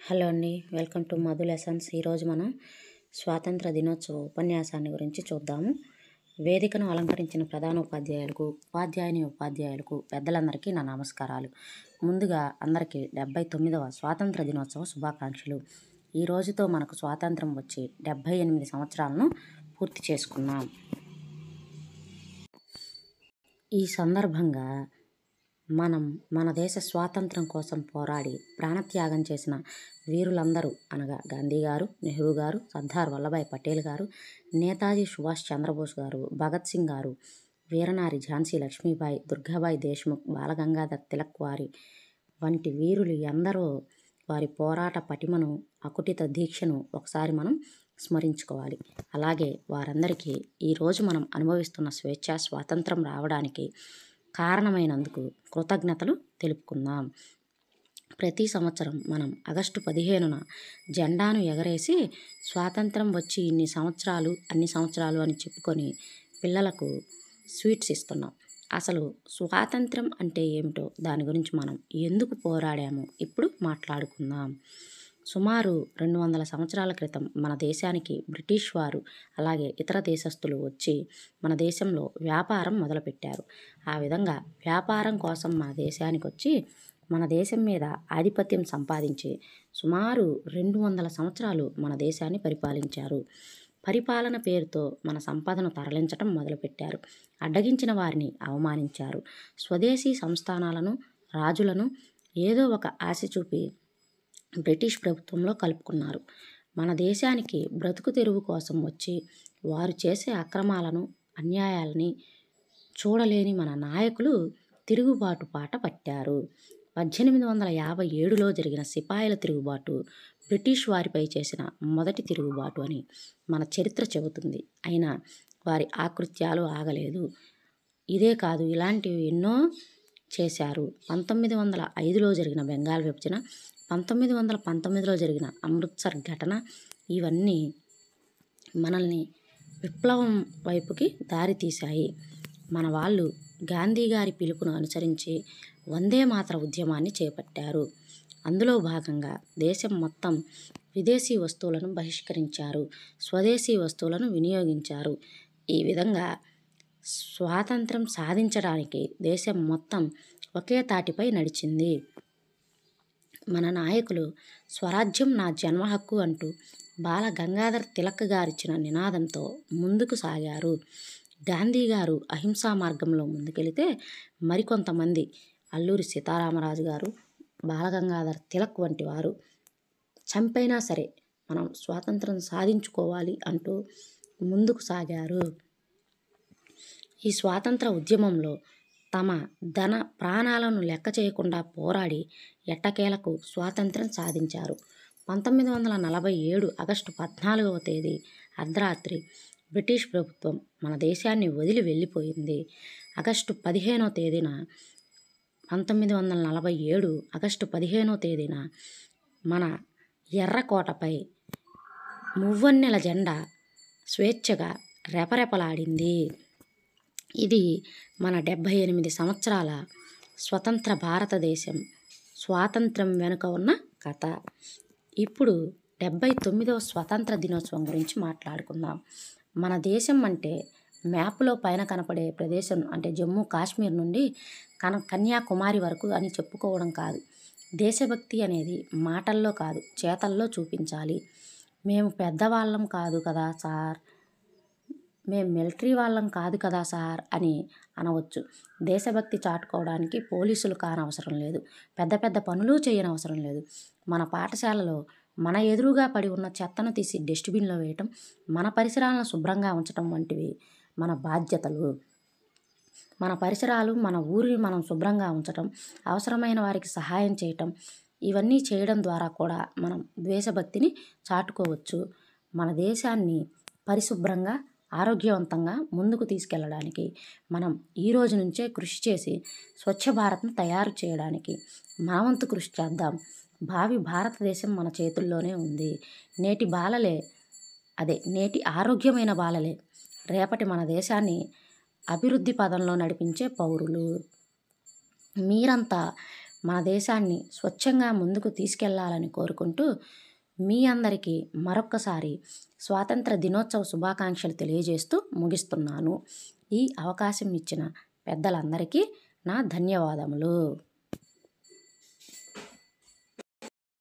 Hello అండి, welcome to Madhu lessons. ఈరోజు మనం స్వాతంత్ర దినోత్సవ ఉపన్యాసాన్ని గురించి చూద్దాము. వేదికను అలంకరించిన ప్రధాన ఉపాధ్యాయులకు, ఉపాధ్యాయులకు, పెద్దలందరికీ నా నమస్కారాలు. ముందుగా అందరికీ 79వ స్వాతంత్ర దినోత్సవ శుభాకాంక్షలు. ఈ రోజుతో మనకు స్వాతంత్రం వచ్చి 78 సంవత్సరాలను పూర్తి చేసుకున్నాం. ఈ సందర్భంగా మన దేశ స్వాతంత్రం కోసం పోరాడి ప్రాణత్యాగం చేసిన వీరులందరూ అనగా గాంధీ గారు, నెహ్రూ గారు, సర్దార్ వల్లభాయ్ పటేల్ గారు, నేతాజీ సుభాష్ చంద్రబోస్ గారు, భగత్ సింగ్ గారు, వీరనారి ఝాన్సీ లక్ష్మీబాయి, దుర్గాబాయి దేశ్ముఖ్, బాలగంగాధర్ తిలక్ వారి వంటి వీరులు ఎందరో వారి పోరాట పటిమను, అకుటిత దీక్షను ఒకసారి మనం స్మరించుకోవాలి. అలాగే వారందరికీ ఈరోజు మనం అనుభవిస్తున్న స్వేచ్ఛ, స్వాతంత్రం రావడానికి కారణమైనందుకు కృతజ్ఞతలు తెలుపుకుందాం. ప్రతి సంవత్సరం మనం ఆగస్టు 15న జెండాను ఎగరేసి స్వాతంత్రం వచ్చి అన్ని సంవత్సరాలు అని చెప్పుకొని పిల్లలకు స్వీట్స్ ఇస్తున్నాం. అసలు స్వాతంత్రం అంటే ఏమిటో, దాని గురించి మనం ఎందుకు పోరాడామో ఇప్పుడు మాట్లాడుకుందాం. సుమారు 200 సంవత్సరాల క్రితం మన దేశానికి బ్రిటిష్ వారు అలాగే ఇతర దేశస్తులు వచ్చి మన దేశంలో వ్యాపారం మొదలుపెట్టారు. ఆ విధంగా వ్యాపారం కోసం మన దేశానికి వచ్చి మన దేశం మీద ఆధిపత్యం సంపాదించి సుమారు 200 సంవత్సరాలు మన దేశాన్ని పరిపాలించారు. పరిపాలన పేరుతో మన సంపదను తరలించడం మొదలుపెట్టారు. అడ్డగించిన వారిని అవమానించారు. స్వదేశీ సంస్థానాలను, రాజులను ఏదో ఒక ఆశ చూపి బ్రిటిష్ ప్రభుత్వంలో కలుపుకున్నారు. మన దేశానికి బ్రతుకు తెరువు కోసం వచ్చి వారు చేసే అక్రమాలను, అన్యాయాలని చూడలేని మన నాయకులు తిరుగుబాటు పాట పట్టారు. 1857లో జరిగిన సిపాయిల తిరుగుబాటు బ్రిటిష్ వారిపై చేసిన మొదటి తిరుగుబాటు అని మన చరిత్ర చెబుతుంది. అయినా వారి ఆకృత్యాలు ఆగలేదు. ఇదే కాదు, ఇలాంటివి ఎన్నో చేశారు. 1905లో జరిగిన బెంగాల్ విభజన, 1919లో జరిగిన అమృత్సర్ ఘటన, ఇవన్నీ మనల్ని విప్లవం వైపుకి దారి తీశాయి. మన వాళ్ళు గాంధీ గారి పిలుపును అనుసరించి వందే మాతర ఉద్యమాన్ని చేపట్టారు. అందులో భాగంగా దేశం మొత్తం విదేశీ వస్తువులను బహిష్కరించారు, స్వదేశీ వస్తువులను వినియోగించారు. ఈ విధంగా స్వాతంత్రం సాధించడానికి దేశం మొత్తం ఒకే తాటిపై నడిచింది. మన నాయకులు స్వరాజ్యం నా జన్మ హక్కు అంటూ బాల గంగాధర్ తిలక్ గారిచ్చిన నినాదంతో ముందుకు సాగారు. గాంధీ గారు అహింసా మార్గంలో ముందుకెళితే మరికొంతమంది అల్లూరి సీతారామరాజు గారు, బాలగంగాధర్ తిలక్ వంటి వారు చంపైనా సరే మనం స్వాతంత్రం సాధించుకోవాలి అంటూ ముందుకు సాగారు. ఈ స్వాతంత్ర ఉద్యమంలో తమ ధన ప్రాణాలను లెక్క చేయకుండా పోరాడి ఎట్టకేలకు స్వాతంత్రం సాధించారు. 1947 ఆగస్టు 14వ తేదీ అర్ధరాత్రి బ్రిటిష్ ప్రభుత్వం మన దేశాన్ని వదిలి వెళ్ళిపోయింది. ఆగస్టు 15వ తేదీన 1947 ఆగస్టు 15వ తేదీన మన ఎర్రకోటపై మువ్వన్నెల జెండా స్వేచ్ఛగా రెపరెపలాడింది. ఇది మన 78 సంవత్సరాల స్వతంత్ర భారతదేశం స్వాతంత్రం వెనుక ఉన్న కథ. ఇప్పుడు 79వ స్వాతంత్ర దినోత్సవం గురించి మాట్లాడుకుందాం. మన దేశం అంటే మ్యాప్లో పైన కనపడే ప్రదేశం అంటే జమ్మూ కాశ్మీర్ నుండి కన్యాకుమారి వరకు అని చెప్పుకోవడం కాదు. దేశభక్తి అనేది మాటల్లో కాదు, చేతల్లో చూపించాలి. మేము పెద్దవాళ్ళం కాదు కదా సార్, మేము మిలిటరీ వాళ్ళం కాదు కదా సార్ అని అనవచ్చు. దేశభక్తి చాటుకోవడానికి పోలీసులు కానవసరం లేదు, పెద్ద పెద్ద పనులు చేయనవసరం లేదు. మన పాఠశాలలో మన ఎదురుగా పడి ఉన్న చెత్తను తీసి డస్ట్బిన్లో వేయటం, మన పరిసరాలను శుభ్రంగా ఉంచటం వంటివి మన బాధ్యతలు. మన పరిసరాలు, మన ఊరిని మనం శుభ్రంగా ఉంచటం, అవసరమైన వారికి సహాయం చేయటం, ఇవన్నీ చేయడం ద్వారా కూడా మనం దేశభక్తిని చాటుకోవచ్చు. మన దేశాన్ని పరిశుభ్రంగా, ఆరోగ్యవంతంగా ముందుకు తీసుకెళ్ళడానికి మనం ఈ రోజు నుంచే కృషి చేసి స్వచ్ఛ భారత్ను తయారు చేయడానికి మన వంతు కృషి చేద్దాం. భావి భారతదేశం మన చేతుల్లోనే ఉంది. నేటి ఆరోగ్యమైన బాలలే రేపటి మన దేశాన్ని అభివృద్ధి పదంలో నడిపించే పౌరులు. మీరంతా మన దేశాన్ని స్వచ్ఛంగా ముందుకు తీసుకెళ్లాలని కోరుకుంటూ మీ అందరికీ మరొక్కసారి స్వాతంత్ర దినోత్సవ శుభాకాంక్షలు తెలియజేస్తూ ముగిస్తున్నాను. ఈ అవకాశం ఇచ్చిన పెద్దలందరికీ నా ధన్యవాదములు.